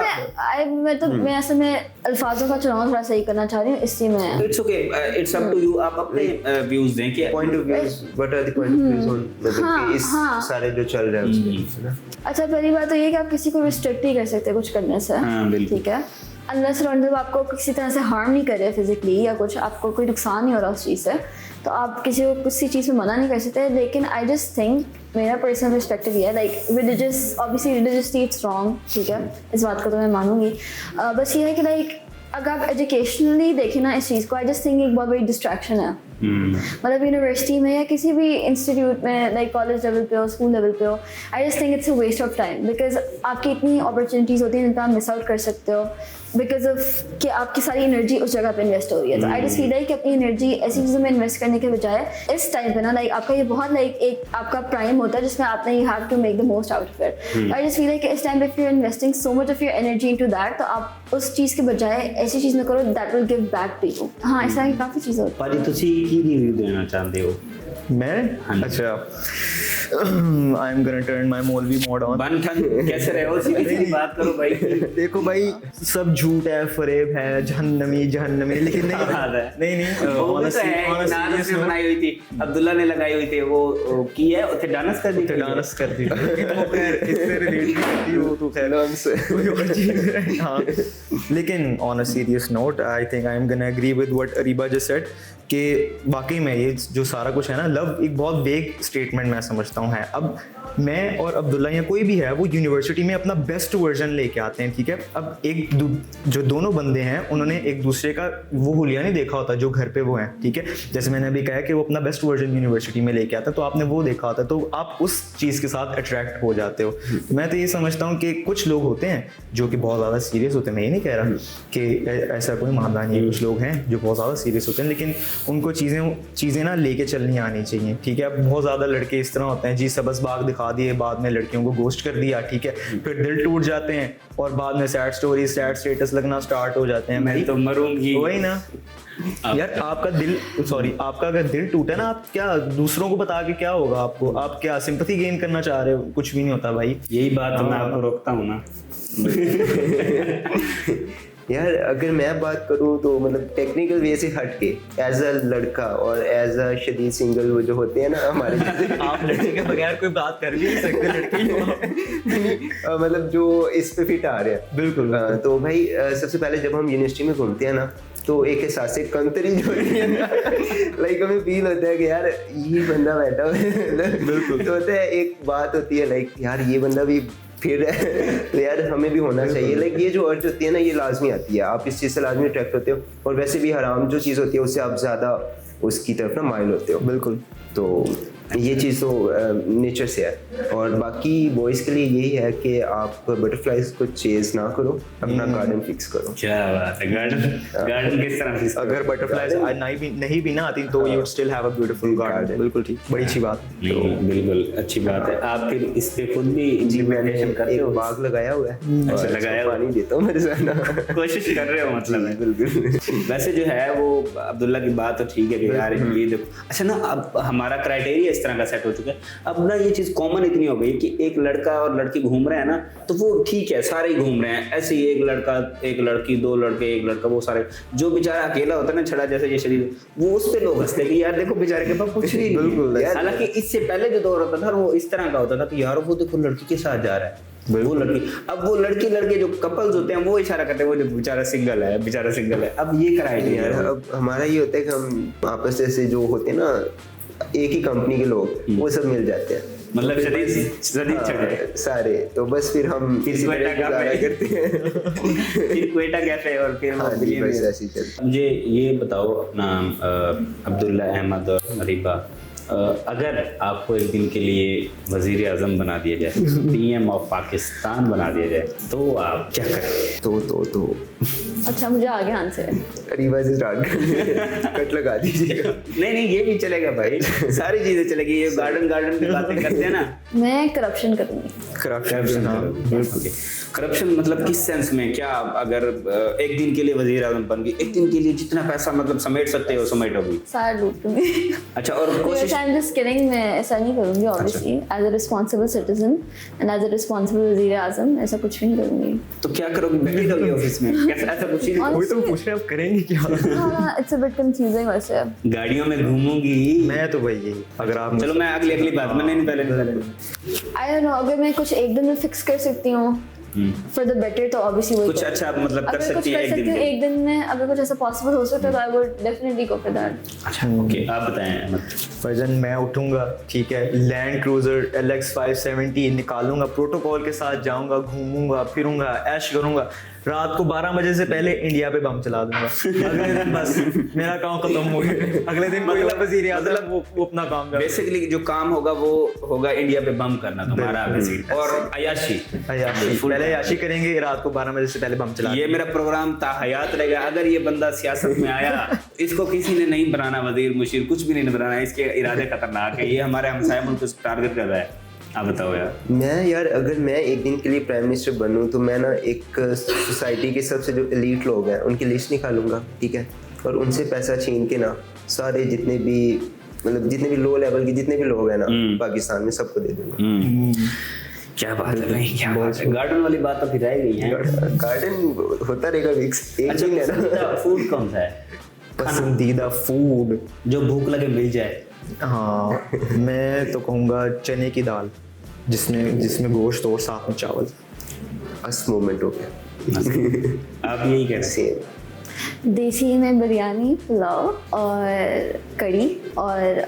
मैं असल में अल्फाजों का चुनाव थोड़ा सही करना चाह रही हूँ, इसलिए मैं it's okay, it's up to you, आप अपने व्यूज दें कि point of views, what are the point of views on मतलब कि इस सारे जो चल रहा है उसके, है ना? अच्छा, पहली बात तो ये कि आप किसी को रिस्ट्रिक्ट नहीं कर सकते कुछ करने से। हाँ, बिल्कुल। ठीक है, अनलेस मतलब आपको किसी तरह से हार्म नहीं करे फिजिकली या कुछ, आपको कोई नुकसान नहीं हो रहा उस चीज़ से, तो आप किसी को किसी चीज़ में मना नहीं कर सकते। लेकिन आई जस्ट थिंक, मेरा पर्सनल पर्सपेक्टिव ये है, like religious, obviously religiously it's wrong, ठीक है, इस बात को तो मैं मानूंगी। बस ये है कि लाइक अगर आप एजुकेशनली देखें ना इस चीज़ को, आई जस्ट थिंक एक बहुत बड़ी डिस्ट्रैक्शन है। मतलब यूनिवर्सिटी में या किसी भी इंस्टीट्यूट में, लाइक कॉलेज लेवल पे हो, स्कूल लेवल पे हो, I just think it's a waste of time, because आपकी इतनी अपॉर्चुनिटीज़ होती हैं जिनका आप मिस आउट कर सकते हो बिकॉज ऑफ कि आपकी सारी एनर्जी उस जगह पे इन्वेस्ट हो रही है। तो आई जस्ट फील लाइक कि अपनी एनर्जी ऐसी चीज़ों में इन्वेस्ट करने के बजाय इस टाइम पे ना, लाइक आपका ये बहुत लाइक एक आपका प्राइम होता है जिसमें आपने you have to make the most out of it. I just feel like इस टाइम पे if you are investing so much of your energy into that, तो आप उस चीज़ के बजाय ऐसी चीज़ में करो that will give back to you. हाँ, इस तरह की काफ़ी चीज़ें होती पाजी तुसी की रिव्यू देना चाहते हो? मैं अच्छा आई एम गोना टर्न माय मौलवी मोड ऑन। बन ठन कैसे रहे हो? सीधी बात करो भाई। देखो भाई, सब झूठ है, फरेब है, जहन्नमी, लेकिन नहीं ऑनेस्टली बनाई हुई थी, अब्दुल्ला ने लगाई हुई थी, वो की है उसे डांस कर दी तो खैर इससे रिलेट करती हो तो खैर हमसे कोई और चीज है। हाँ, लेकिन on a serious note, I think I am gonna agree with what Areeba just said कि वाकई में ये जो सारा कुछ है ना, लव एक बहुत वेग स्टेटमेंट मैं समझता हूँ है। अब मैं और अब्दुल्ला या कोई भी है वो यूनिवर्सिटी में अपना बेस्ट वर्जन लेके आते हैं, ठीक है। अब जो दोनों बंदे हैं उन्होंने एक दूसरे का वो हुलिया नहीं देखा होता जो घर पे वो है, ठीक है। जैसे मैंने अभी कहा कि वो अपना बेस्ट वर्जन यूनिवर्सिटी में लेके आता है, तो आपने वो देखा होता है तो आप उस चीज़ के साथ अट्रैक्ट हो जाते हो। मैं तो ये समझता हूँ कि कुछ लोग होते हैं जो कि बहुत ज़्यादा सीरियस होते हैं, मैं ये नहीं कह रहा कि ऐसा कोई मामला नहीं है, कुछ लोग हैं जो बहुत ज़्यादा सीरियस होते हैं, लेकिन उनको चीज़ें ना लेके चलनी आनी चाहिए, ठीक है। अब बहुत ज़्यादा लड़के इस तरह होते हैं जी, सबस बाग दिखा दिए, बाद में लड़कियों को गोस्ट कर दिया, ठीक है, फिर दिल टूट जाते हैं और बाद में सैड स्टोरी, सैड स्टेटस लगना स्टार्ट हो जाते हैं। मैं तो मरूंगी, वही ना यार, आपका अगर दिल टूटा ना, आप क्या दूसरों को बता के क्या होगा आपको? आप क्या सिंपैथी गेन करना चाह रहे हो? कुछ भी नहीं होता भाई। यही बात मैं आपको रोकता हूँ ना। यार अगर मैं बात करूँ तो मतलब टेक्निकल वे से हट के एज अ लड़का और एज अ शदीद सिंगल वो जो होते हैं ना हमारे आप लड़के के बगैर कोई बात कर भी नहीं सकते, लड़की मतलब जो इस पे फिट आ रहे हैं बिल्कुल। तो भाई सबसे पहले जब हम यूनिवर्सिटी में घूमते हैं ना, तो एक एहसास कंतरी जो है ना, लाइक हमें फील होता है कि यार ये बंदा बैठा हुआ है, बिल्कुल। तो होता है, एक बात होती है लाइक यार ये बंदा भी फिर तो यार हमें भी होना चाहिए। लाइक ये जो अर्ज होती है ना, ये लाजमी आती है, आप इस चीज़ से लाजमी अट्रैक्ट होते हो, और वैसे भी हराम जो चीज़ होती है उससे आप ज़्यादा उसकी तरफ ना माइल होते हो, बिल्कुल। तो ये चीज़ तो नेचर से है। और बाकी बॉयज़ के लिए यही है कि आप बटरफ्लाइज को चेज ना करो, अपना गार्डन फिक्स करो। क्या बात है, गार्डन किस तरह फिक्स? अगर बटरफ्लाइज नहीं भी ना आती तो you still have a beautiful garden. बिल्कुल ठीक, बड़ी अच्छी बात। तो बिल्कुल अच्छी बात है। आप फिर इस पे खुद भी इम्प्लीमेंटेशन करते हो? बाग लगाया हुआ है। अच्छा, लगाया, पानी देता हूँ मेरे साथ। कोशिश कर रहे हो मतलब है। बिल्कुल। वैसे जो है वो अब्दुल्ला की बात तो ठीक है कि यार ये देखो, अच्छा ना, अब हमारा क्राइटेरिया इस तरह का सेट हो चुका है। अब ना ये चीज कॉमन इतनी हो गई कि एक लड़का और लड़की घूम रहे हैं ना, तो वो ठीक है, सारे ही घूम रहे हैं ऐसे ही, एक लड़का एक लड़की, दो लड़के एक लड़का, वो सारे। जो बेचारा अकेला होता है ना, छड़ा जैसे ये शरीर, वो उस पे लोग हंसते कि यार देखो बेचारे के पास कुछ भी नहीं। हालांकि इससे पहले जो दौर होता था वो इस तरह का होता था कि यार वो देखो लड़की के साथ जा रहा है, वो लड़की। अब वो लड़के जो कपल्स होते हैं वो इशारा करते हैं, वो जो बेचारा सिंगल है। अब ये क्राइटेरिया है। अब हमारा ये होता है कि हम आपस से जो होते हैं ना, एक ही कंपनी के लोग, वो सब मिल जाते हैं, मतलब शदीद छड़े सारे। तो बस फिर हम गुजारा करते हैं, फिर क्वेटा कैफे और फिर बस ऐसे ही चलता है। मुझे ये बताओ अपना अब्दुल्ला अहमद और अरीबा, अगर आपको एक दिन के लिए वजीर आजम बना दिया जाए, पीएम ऑफ पाकिस्तान बना दिया जाए, तो आप क्या करेंगे? तो अच्छा मुझे आगे आंसर है। रीवा से स्टार्ट कट लगा दीजिएगा। नहीं ये भी चलेगा भाई, सारी चीजें चलेगी। ये गार्डन की बातें करते हैं ना। मैं करप्शन करूँगी। करप्शन मतलब किस सेंस में? क्या अगर एक दिन के लिए वजीर आजम बन गई, एक दिन के लिए जितना पैसा मतलब समेट सकते हो समेटोगी? सारा लूट लूँगी। अच्छा, और कोशिश I'm just kidding, मैं ऐसा नहीं करूँगी obviously, as a responsible citizen and as a responsible वज़ीर आज़म ऐसा कुछ नहीं करूँगी। तो क्या करोगी? बैठी रहोगी ऑफिस में? कैसा? ऐसा कुछ ही नहीं। कोई तो पूछ रहे आप करेंगे क्या? हाँ, it's a bit confusing वैसे। गाड़ियों में घूमूंगी मैं तो भाई यही, अगर आप चलो मैं अगली बात में नहीं पहले I don't know, अगर मैं कुछ एक दिन में फिक्स कर सकती हूँ for the better तो obviously वही कुछ अच्छा मतलब कर अगर कुछ सकती है कर सकती हूँ एक दिन में, अगर कुछ ऐसा पॉसिबल हो सकता है तो I would definitely go for that। अच्छा ओके, आप बताएं। फर्जन मैं उठूंगा, ठीक है, लैंड क्रूजर LX 570 निकालूंगा, प्रोटोकॉल के साथ जाऊंगा, घूमूंगा फिरूंगा, ऐश करूंगा, रात को 12 बजे से पहले इंडिया पे बम चला दूंगा। अगले दिन बस मेरा काम खत्म हो गया। अगले दिन कोई वज़ीर आज़म वो अपना काम करेगा। बेसिकली जो काम होगा वो होगा इंडिया पे बम करना तुम्हारा बेसिकली, और अयाशी पहले अयाशी करेंगे, रात को 12 बजे से पहले बम चला। ये मेरा प्रोग्राम था हयात रहेगा। अगर ये बंदा सियासत में आया, इसको किसी ने नहीं बनाना वजीर मुशीर, कुछ भी नहीं बनाना, इसके इरादे खतरनाक है। ये हमारे हमसाया मुल्क को टारगेट कर रहा है। आप बताओ यार। मैं यार अगर मैं एक दिन के लिए प्राइम मिनिस्टर बनूं तो मैं ना एक सोसाइटी के सबसे जो एलीट लोग हैं उनकी लिस्ट निकालूंगा, ठीक है, और उनसे पैसा छीन के ना सारे जितने भी लो लेवल के जितने भी लोग हैं ना पाकिस्तान में सबको दे दूंगा। क्या बात है भाई, क्या बात है। गार्डन वाली बात तो फिर रह गई है। गार्डन होता रहेगा मिक्स। एक दिन है ना। फूड कौन सा है पसंदीदा फूड? जो भूख लगे मिल जाए? हाँ, मैं तो कहूँगा चने की दाल जिसमें गोश्त और साथ में चावल। बस मोमेंट हो गया। आप यही कह रहे हैं? देसी में बिरयानी, पुलाव और कड़ी और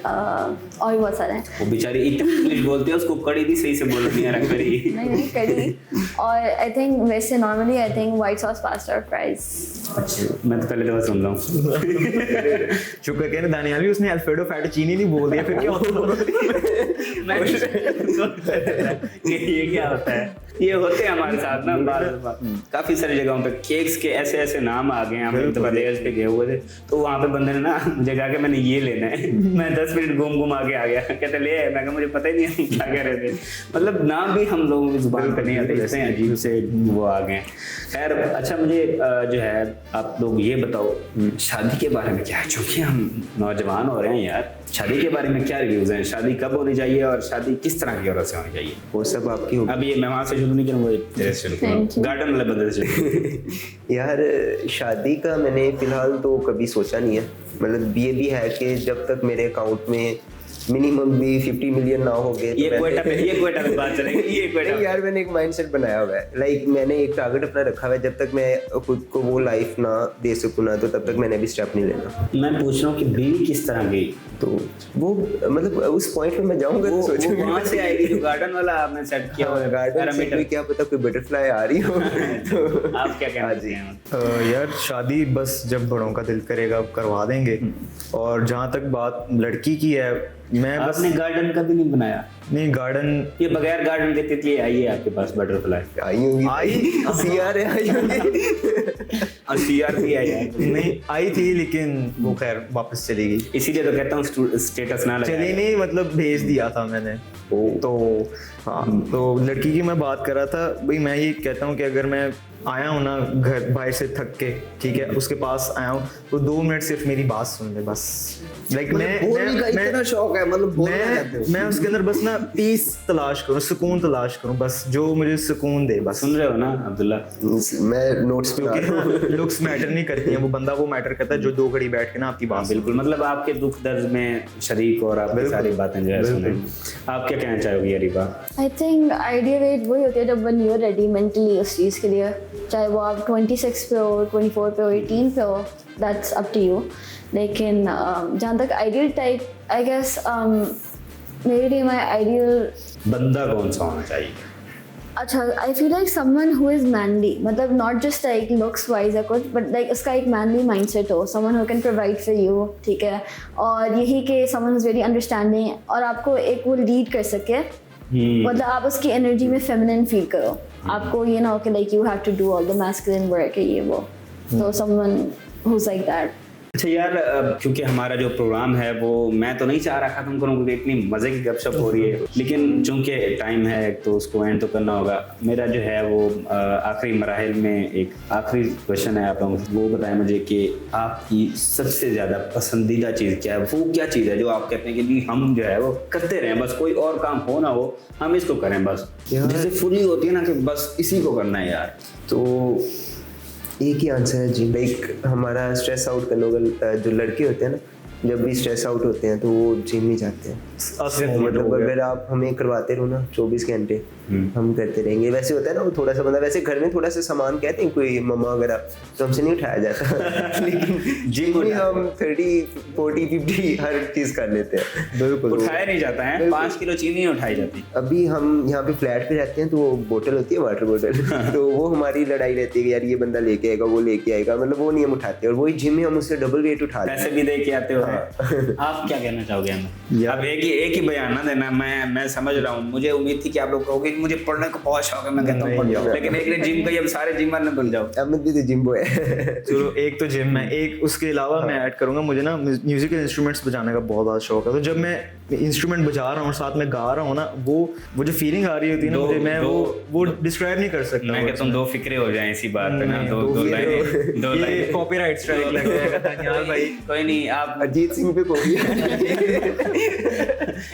बहुत सारे हैं। वो बेचारी इतनी इंग्लिश बोलती है, उसको कड़ी भी सही से बोल नहीं आ रहा। कड़ी नहीं कड़ी। और आई थिंक वैसे normally I think white sauce pasta और फ्राइज। अच्छा, मैं तो पहले दफा सुन रहा हूँ। शुक्र कहने दानियाल भी उसने अल्फ्रेडो फैटचीनी नहीं बोल दिया, फिर क्या होता? ये क्या होता है? ये होते हैं हमारे साथ ना बार काफी सारी जगहों पे केक्स के ऐसे नाम आ गए हैं। हम इंतबादेज पे गए हुए थे तो वहाँ पे बंदे ने ना मुझे कहा कि मैंने ये लेना है। मैं 10 मिनट घूम आगे आ गया, कहते ले। मैं कहा मुझे पता ही नहीं है क्या कह रहे थे। मतलब नाम भी हम लोगों की जुबान पे नहीं आते, इतने अजीब से वो आ गए। खैर अच्छा, मुझे जो है आप लोग ये बताओ शादी के बारे में क्या है, चूंकि हम नौजवान हो रहे हैं यार, शादी के बारे में क्या रिव्यूज हैं? शादी कब होनी चाहिए और शादी किस तरह की औरत से होनी चाहिए? वो सब आपकी होगी। अब ये मैं वहाँ से शुरू नहीं करूँगा, तेरे से शुरू करूँगा, गार्डन वाले बंदे से शुरू। यार शादी का मैंने फिलहाल तो कभी सोचा नहीं है। मतलब ये भी है कि जब तक मेरे अकाउंट में मिनिमम भी 50 मिलियन ना हो गए, ये क्वेटा पे बात चलेगी। ये क्वेटा यार मैंने एक माइंडसेट बनाया हुआ है। लाइक मैंने एक टारगेट अपना रखा हुआ है, जब तक मैं खुद को वो लाइफ ना दे सकूँ ना, तो तब तक मैंने भी स्टेप नहीं लेना। मैं पूछ रहा हूँ कि बीवी किस तरह की? तो वो मतलब उस पॉइंट पे मैं जाऊंगा तो सोचूंगा वहाँ से आएगी जो गार्डन वाला आपने सेट किया हुआ है। गार्डन से कोई क्या पता कोई बटरफ्लाई आ रही हो। तो आप क्या कहना चाहते हैं? यार शादी बस जब बड़ों का दिल करेगा करवा देंगे। और जहाँ तक बात लड़की की है, मैं बस आपने गार्डन का भी नहीं बनाया? नहीं, गार्डन ये बगैर गार्डन के तितली आई है आपके पास बटरफ्लाई? आई होंगी, सीआर आई होंगी और सीआर भी आई है? नहीं आई थी, लेकिन वो खैर वापस चली गई। इसीलिए तो कहता हूँ स्टेटस ना लगाए। चली नहीं, मतलब भेज दिया था मैंने। तो हाँ, तो लड़की की मैं बात कर रहा था भाई। मैं ये कहता हूँ कि अगर मैं आया हूँ ना घर बाहर से थक के, ठीक है, उसके पास आया हूँ तो 2 मिनट सिर्फ मेरी बात सुन ले बस। लाइक मैं इतना शौक है, मतलब मैं उसके अंदर बस ना पीस तलाश करूँ, सुकून तलाश करूँ, बस जो मुझे सुकून दे बस। सुन रहे हो ना अब्दुल्ला? मैं नोट्स पे क्योंकि लुक्स मैटर नहीं करती हैं, वो बंदा वो मैटर करता है जो 2 घड़ी बैठ के ना आपकी बात। बिल्कुल, मतलब आपके दुख दर्द में शरीक और आपकी सारी बातें जो है सुने। आप क्या कहना चाहोगी Areeba? I think ideal age वही होती है जब when you are ready mentally उस चीज़ के लिए, चाहे वो आप 26 पे हो, 24 पे हो, 18 पे हो, दैट्स अप टू यू। लेकिन जहाँ तक आइडियल टाइप, आई गेस मेरे लिए माई आइडियल बंदा कौन सा होना चाहिए? अच्छा, I feel like someone who is manly, मतलब not just like looks wise या कुछ, बट लाइक उसका एक मैनली माइंडसेट हो, someone who can provide for you, ठीक है, और यही कि समवन इज वेरी अंडरस्टैंडिंग और आपको एक वो लीड कर सके, मतलब आप उसकी एनर्जी में फेमिनिन फील करो, आपको ये ना हो कि like you have to do all the masculine work है ये वो, तो someone who is like that. अच्छा यार, क्योंकि हमारा जो प्रोग्राम है वो मैं तो नहीं चाह रहा खत्म करूँ क्योंकि इतनी मज़े की गपशप हो रही है, लेकिन चूंकि टाइम है तो उसको एंड तो करना होगा। मेरा जो है वो आखिरी मराहिल में एक आखिरी क्वेश्चन है आप लोगों से, वो बताएं मुझे कि आपकी सबसे ज़्यादा पसंदीदा चीज़ क्या है, वो क्या चीज़ है जो आप कहते हैं कि जी हम जो है वो करते रहें, बस कोई और काम हो ना हो हम इसको करें, बस जैसे फुली होती है ना कि बस इसी को करना है यार। तो एक ही आंसर है जी, लाइक हमारा स्ट्रेस आउट करने वाले जो लड़के होते हैं ना, जब भी स्ट्रेस आउट होते हैं तो वो जिम ही जाते हैं। मतलब अगर आप हमें करवाते रहो ना 24 घंटे हम करते रहेंगे। वैसे होता है ना वो थोड़ा सा बंदा, वैसे घर में थोड़ा सा सामान कहते हैं कोई मम्मा वगैरह तो हमसे नहीं उठाया जाता लेकिन जिम में हम 30, 40, 50 हर चीज़ कर लेते हैं। बिल्कुल उठाया नहीं जाता है, 5 किलो चीनी नहीं उठाई जाती। अभी हम यहाँ पे फ्लैट पे रहते हैं तो वो बोतल होती है वाटर बोतल तो वो हमारी लड़ाई रहती है कि यार ये बंदा लेके आएगा वो लेके आएगा, मतलब वो नहीं हम उठाते, और वही जिम में हम उससे डबल वेट उठा लेते हैं। पैसे भी दे के आते हो। आप क्या कहना चाहोगे हमें? अब एक ही बयान ना देना, मैं समझ रहा हूँ, मुझे उम्मीद थी कि आप लोग कहोगे मुझे पढ़ने का बहुत शौक है, मैं कहता हूँ पढ़ जाओ, लेकिन एक ने जिम का, अब सारे जिमर न भूल जाओ। अहमद भी तो जिम बॉय है। चलो एक तो जिम है, एक उसके अलावा मैं ऐड करूंगा, मुझे ना म्यूजिकल इंस्ट्रूमेंट्स बजाने का बहुत ज़्यादा शौक है। तो जब मैं इंस्ट्रूमेंट बजा रहा हूँ और साथ में गा रहा हूँ ना, वो जो फीलिंग आ रही होती है ना मुझे, मैं वो डिस्क्राइब नहीं कर सकता। मैं कहता हूँ दो फिक्रे हो जाएं इसी बात पे ना, दो लाइनें कॉपीराइट स्ट्राइक लग जाएगा यार भाई। कोई नहीं, आप अजीत सिंह पे कोई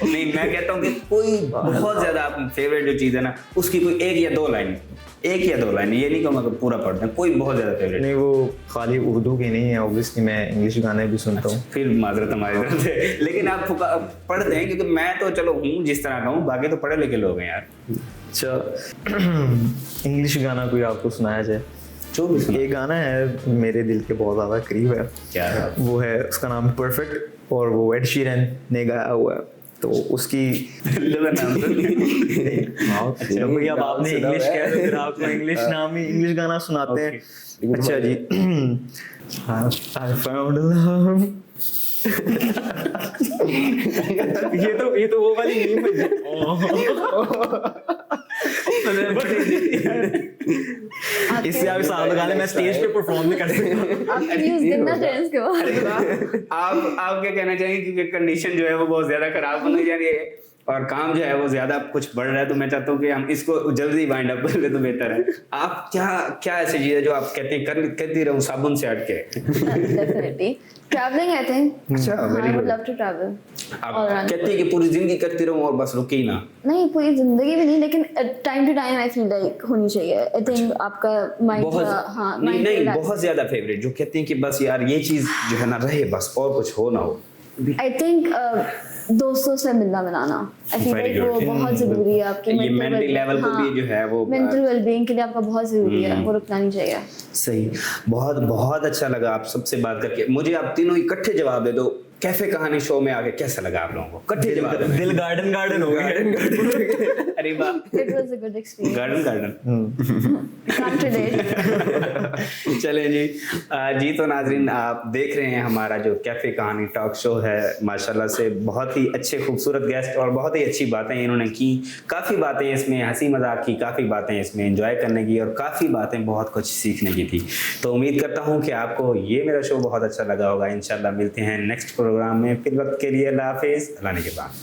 नहीं, मैं कहता हूँ कि कोई बहुत ज्यादा आप फेवरेट जो चीज़ है ना उसकी कोई एक या दो लाइन, ये नहीं कहूँगा कि पूरा पढ़ते हैं, कोई बहुत ज्यादा फेवरेट नहीं, वो खाली उर्दू के नहीं है, ऑब्वियसली मैं इंग्लिश गाने भी सुनता हूँ। फिर माजरत हमारी तरफ से, लेकिन आप पढ़ते हैं क्योंकि मैं तो चलो हूँ जिस तरह का हूँ, बाकी तो पढ़े लिखे लोग हैं यार। अच्छा इंग्लिश गाना कोई आपको सुनाया जाए? जो भी सुना। एक गाना है मेरे दिल के बहुत ज़्यादा करीब है, क्या है? वो है, उसका नाम परफेक्ट और वो एड शीरन ने गाया हुआ है। तो उसकी अच्छा भैया अब आपने इंग्लिश कह रहे हो, फिर आपको इंग्लिश नाम ही इंग्लिश गाना सुनाते हैं। अच्छा जी, I found love। ये तो वो वाली मीम है। इससे आप साथ गाने मैं स्टेज पे परफॉर्म नहीं कर सकता। आपकी न्यूज़ गिनना चाहिए इसके बाद। आप क्या कहना चाहेंगे क्योंकि कंडीशन जो है वो बहुत ज्यादा खराब होने जा रही है और काम जो है वो ज्यादा कुछ बढ़ रहा है, तो मैं चाहता हूँ कि हम इसको जल्दी वाइंड अप कर ले तो बेहतर है। आप क्या ऐसी चीज है जो आप कहते हैं करती रहूं साबुन से हट के? Definitely traveling, I think. अच्छा, very I would good. love to travel. आप All around. कहती है कि पूरी जिंदगी करती रहूं और बस रुके ही ना? नहीं, पूरी जिंदगी भी नहीं, लेकिन time to time I feel like होनी चाहिए। आई थिंक आपका माइंड, हाँ नहीं बहुत ज्यादा फेवरेट जो कहती हैं कि बस यार ये चीज जो है ना रहे, बस और कुछ हो ना हो। आई थिंक दोस्तों से मिलना मिलाना, आई फील लाइक वो बहुत जरूरी है आपकी ये मेंटल लेवल को भी जो है वो मेंटल वेलबीइंग के लिए आपका बहुत जरूरी है, वो रुकना नहीं चाहिए। सही, बहुत अच्छा लगा आप सबसे बात करके। मुझे आप तीनों इकट्ठे जवाब दे दो, कैफे कहानी शो में आके कैसा लगा आप लोगों को? इकट्ठे जवाब देना। दिल गार्डन हो गया। अरे वाह, It was a good experience. Garden Can't relate. चलें जी तो नाजरीन आप देख रहे हैं हमारा जो कैफे कहानी टॉक शो है, माशाल्लाह से बहुत ही अच्छे खूबसूरत गेस्ट और बहुत ही अच्छी बातें इन्होंने की। काफ़ी बातें इसमें हंसी मजाक की, काफ़ी बातें इसमें एंजॉय करने की और काफ़ी बातें बहुत कुछ सीखने की थी। तो उम्मीद करता हूँ कि आपको ये मेरा शो बहुत अच्छा लगा होगा। इंशाल्लाह मिलते हैं नेक्स्ट प्रोग्राम में, फिर वक्त के लिए अल्लाह हाफिज़, अल्लाह ने के बाद।